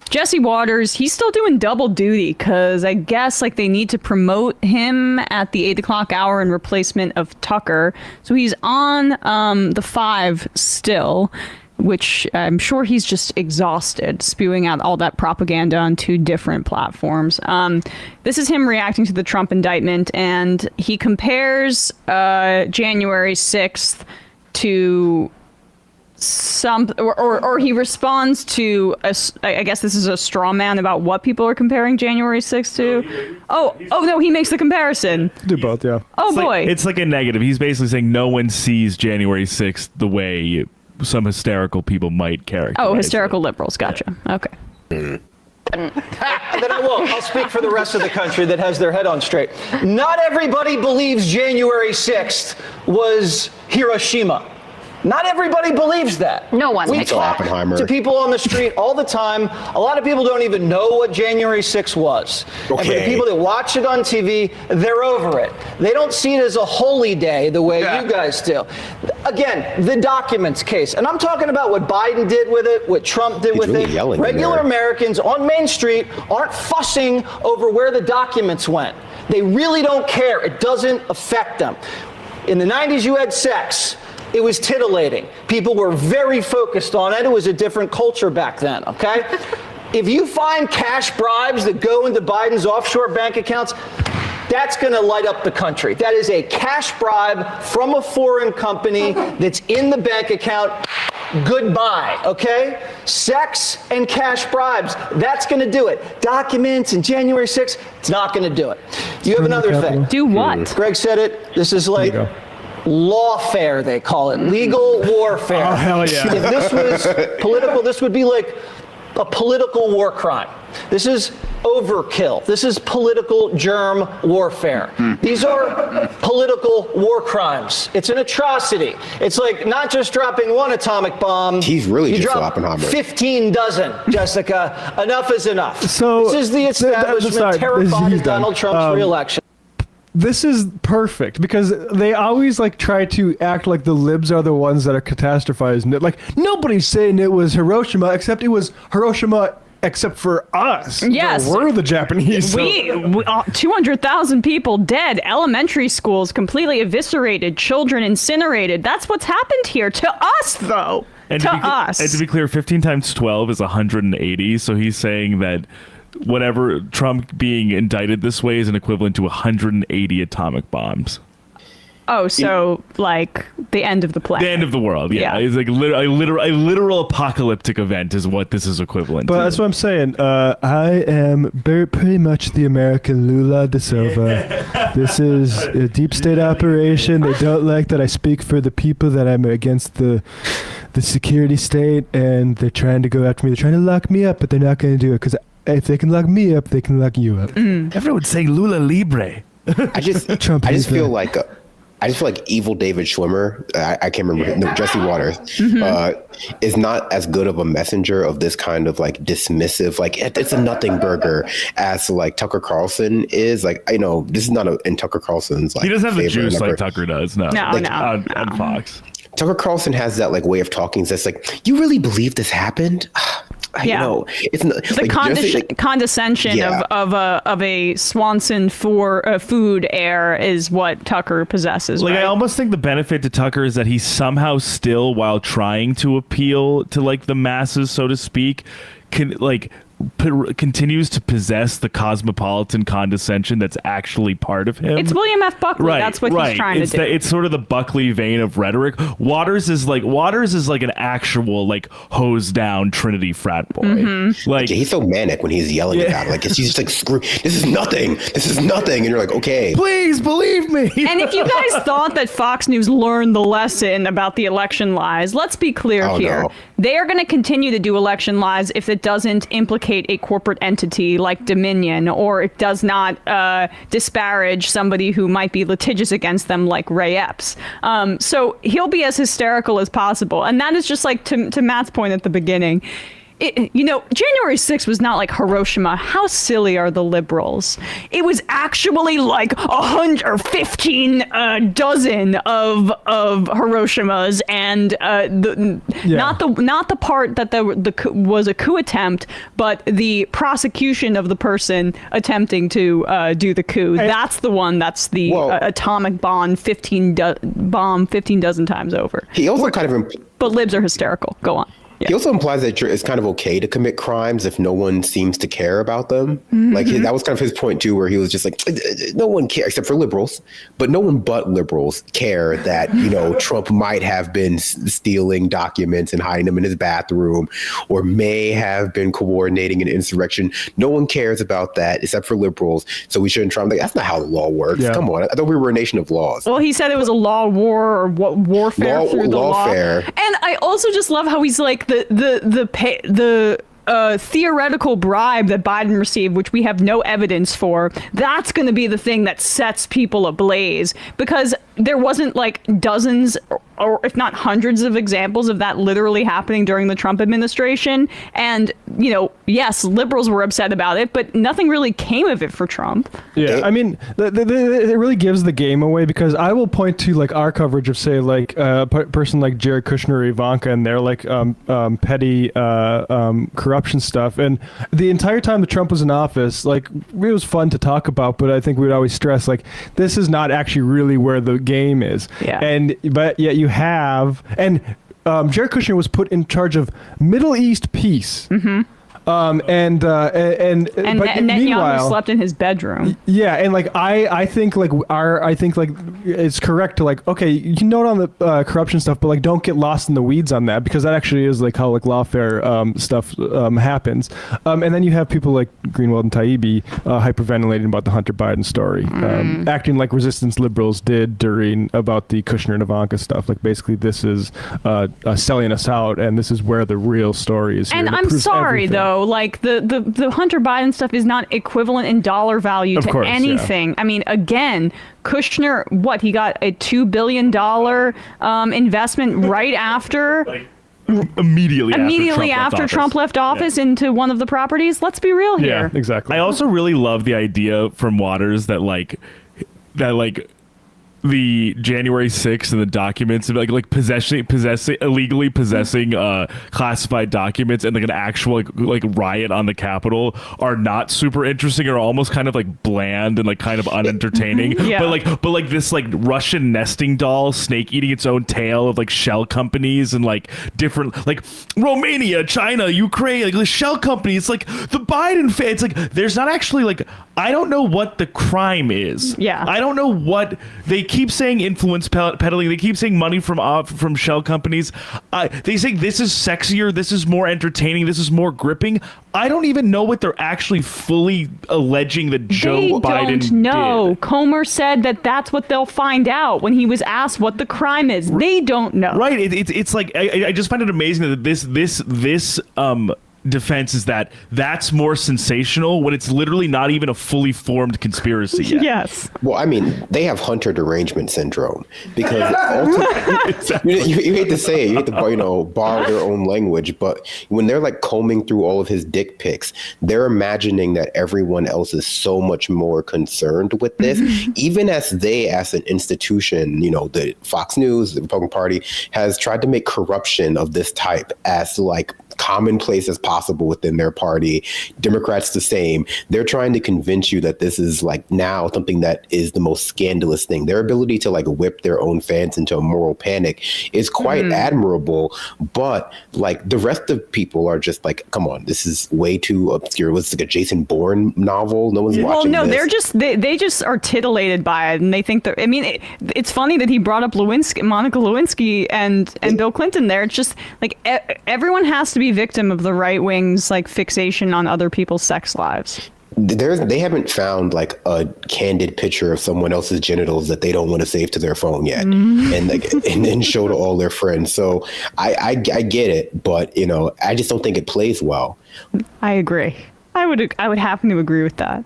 Jesse Waters, he's still doing double duty because I guess like they need to promote him at the 8 o'clock hour in replacement of Tucker. So he's on the 5 still, which I'm sure he's just exhausted, spewing out all that propaganda on 2 different platforms. This is him reacting to the Trump indictment, and he compares January 6th to or he responds to I guess this is a straw man about what people are comparing January 6th to. Oh no, he makes the comparison. Do both, yeah. Oh boy, it's like a negative. He's basically saying no one sees January 6th the way some hysterical people might characterize. Oh, hysterical liberals. Gotcha. Okay. And then I'll speak for the rest of the country that has their head on straight. Not everybody believes January 6th was Hiroshima. Not everybody believes that. No one. We talk to people on the street all the time. A lot of people don't even know what January 6th was. Okay. And for the people that watch it on TV, they're over it. They don't see it as a holy day the way you guys do. Again, the documents case. And I'm talking about what Biden did with it, what Trump did with it. Regular Americans on Main Street aren't fussing over where the documents went. They really don't care. It doesn't affect them. In the 90s, you had sex. It was titillating. People were very focused on it. It was a different culture back then, okay? If you find cash bribes that go into Biden's offshore bank accounts, that's going to light up the country. That is a cash bribe from a foreign company that's in the bank account. Goodbye, okay? Sex and cash bribes, that's going to do it. Documents and January 6th, it's not going to do it. You have another thing. Do what? Greg said it. This is like lawfare, they call it. Legal warfare. Oh, hell yeah. If this was political, this would be like a political war crime. This is overkill. This is political germ warfare. These are political war crimes. It's an atrocity. It's like not just dropping one atomic bomb. He's really you just drop Oppenheimer. 15 dozen, Jessica. Enough is enough. So this is the establishment terrified of Donald Trump's reelection. This is perfect because they always like try to act like the libs are the ones that are catastrophizing it. Like nobody's saying it was Hiroshima, except it was Hiroshima except for us. Yes. We're the Japanese. We 200,000 people dead, elementary schools completely eviscerated, children incinerated. That's what's happened here to us, though. And to us. And to be clear, 15 times 12 is 180. So he's saying that whatever Trump being indicted this way is an equivalent to 180 atomic bombs. Oh, so like the end of the planet. The end of the world, yeah. It's like a literal apocalyptic event is what this is equivalent to. But that's what I'm saying. I am pretty much the American Lula da Silva. This is a deep state operation. They don't like that I speak for the people, that I'm against the security state, and they're trying to go after me. They're trying to lock me up, but they're not going to do it because if they can lock me up, they can lock you up. Everyone's saying Lula Libre. I just feel like evil David Schwimmer, I can't remember, no, Jesse Waters, is not as good of a messenger of this kind of like dismissive, like it's a nothing burger as like Tucker Carlson is. Like, I know this is not in Tucker Carlson's like. He doesn't have the juice number. like Tucker does. No. On Fox. Tucker Carlson has that like way of talking that's like, you really believe this happened? You know, it's not, the condescension of a Swanson for food heir is what Tucker possesses. Like, right? I almost think the benefit to Tucker is that he somehow still, while trying to appeal to like the masses, so to speak, continues to possess the cosmopolitan condescension that's actually part of him. It's William F. Buckley. Right, that's what he's trying to do. It's sort of the Buckley vein of rhetoric. Waters is like an actual like hose down Trinity frat boy. Like he's so manic when he's yelling about it. Like he's just like, screw, this is nothing, and you're like, okay, please believe me. And if you guys thought that Fox News learned the lesson about the election lies, let's be clear here. No. They are going to continue to do election lies if it doesn't implicate a corporate entity like Dominion, or it does not disparage somebody who might be litigious against them like Ray Epps. So he'll be as hysterical as possible. And that is just like to Matt's point at the beginning. January 6th was not like Hiroshima. How silly are the liberals? It was actually like 115 dozen of Hiroshimas, and not the part that was a coup attempt, but the prosecution of the person attempting to do the coup. That's the one. That's the atomic bomb 15 dozen times over. He also but libs are hysterical. Go on. Yeah. He also implies that it's kind of okay to commit crimes if no one seems to care about them. Mm-hmm. Like that was kind of his point too, where he was just like, no one cares except for liberals, but no one but liberals care that, Trump might have been stealing documents and hiding them in his bathroom, or may have been coordinating an insurrection. No one cares about that except for liberals. So we shouldn't try. I'm like, that's not how the law works. Yeah. Come on. I thought we were a nation of laws. Well, he said it was a law war or warfare through the law. Lawfare. And I also just love how he's like the theoretical bribe that Biden received, which we have no evidence for, that's going to be the thing that sets people ablaze, because there wasn't like dozens or if not hundreds of examples of that literally happening during the Trump administration. And, yes, liberals were upset about it, but nothing really came of it for Trump. Yeah, I mean, it really gives the game away, because I will point to like our coverage of, say, like a person like Jared Kushner or Ivanka and their like petty corruption stuff. And the entire time that Trump was in office, like, it was fun to talk about, but I think we'd always stress, like, this is not actually really where the game is. Yeah. But yet you have, and Jared Kushner was put in charge of Middle East peace. Mm-hmm. And Netanyahu slept in his bedroom. Yeah, and like I think it's correct to like, okay, you can note on the corruption stuff, but like don't get lost in the weeds on that, because that actually is like how like lawfare stuff happens. And then you have people like Greenwald and Taibbi hyperventilating about the Hunter Biden story, acting like resistance liberals did during about the Kushner and Ivanka stuff. Like basically this is selling us out, and this is where the real story is. And I'm sorry though. Like the Hunter Biden stuff is not equivalent in dollar value to anything. Yeah. I mean, again, Kushner, he got a $2 billion investment right after. Immediately after Trump left office into one of the properties. Let's be real here. Yeah, exactly. I also really love the idea from Waters that the January 6th and the documents, like illegally possessing classified documents and like an actual like riot on the Capitol are not super interesting, or almost kind of like bland and like kind of unentertaining. Yeah. But like this like Russian nesting doll snake eating its own tail of like shell companies and like different like Romania, China, Ukraine, like the shell companies, like the Biden fan. It's like there's not actually like, I don't know what the crime is. Yeah. I don't know what they keep saying, influence peddling. They keep saying money from shell companies. They say this is sexier, this is more entertaining, this is more gripping. I don't even know what they're actually fully alleging that Joe Biden don't know. did. Comer said that that's what they'll find out when he was asked what the crime is. They don't know. Right. It's like I just find it amazing that this defense is that's more sensational when it's literally not even a fully formed conspiracy yet. Yes. Well, I mean, they have Hunter derangement syndrome, because you hate to say it, you hate to borrow their own language, but when they're like combing through all of his dick pics, they're imagining that everyone else is so much more concerned with this, even as they, as an institution, the Fox News, the Republican Party, has tried to make corruption of this type as like commonplace as possible within their party. Democrats the same. They're trying to convince you that this is like now something that is the most scandalous thing. Their ability to like whip their own fans into a moral panic is quite admirable, but like the rest of people are just like, come on, this is way too obscure. It's like a Jason Bourne novel. No one's watching this. They're just they just are titillated by it, and they think that. I mean, it's funny that he brought up Monica Lewinsky and Bill Clinton there. It's just like everyone has to be victim of the right wing's like fixation on other people's sex lives. They haven't found like a candid picture of someone else's genitals that they don't want to save to their phone yet, and like and then show to all their friends. So I get it, but I just don't think it plays well. I agree. I would happen to agree with that.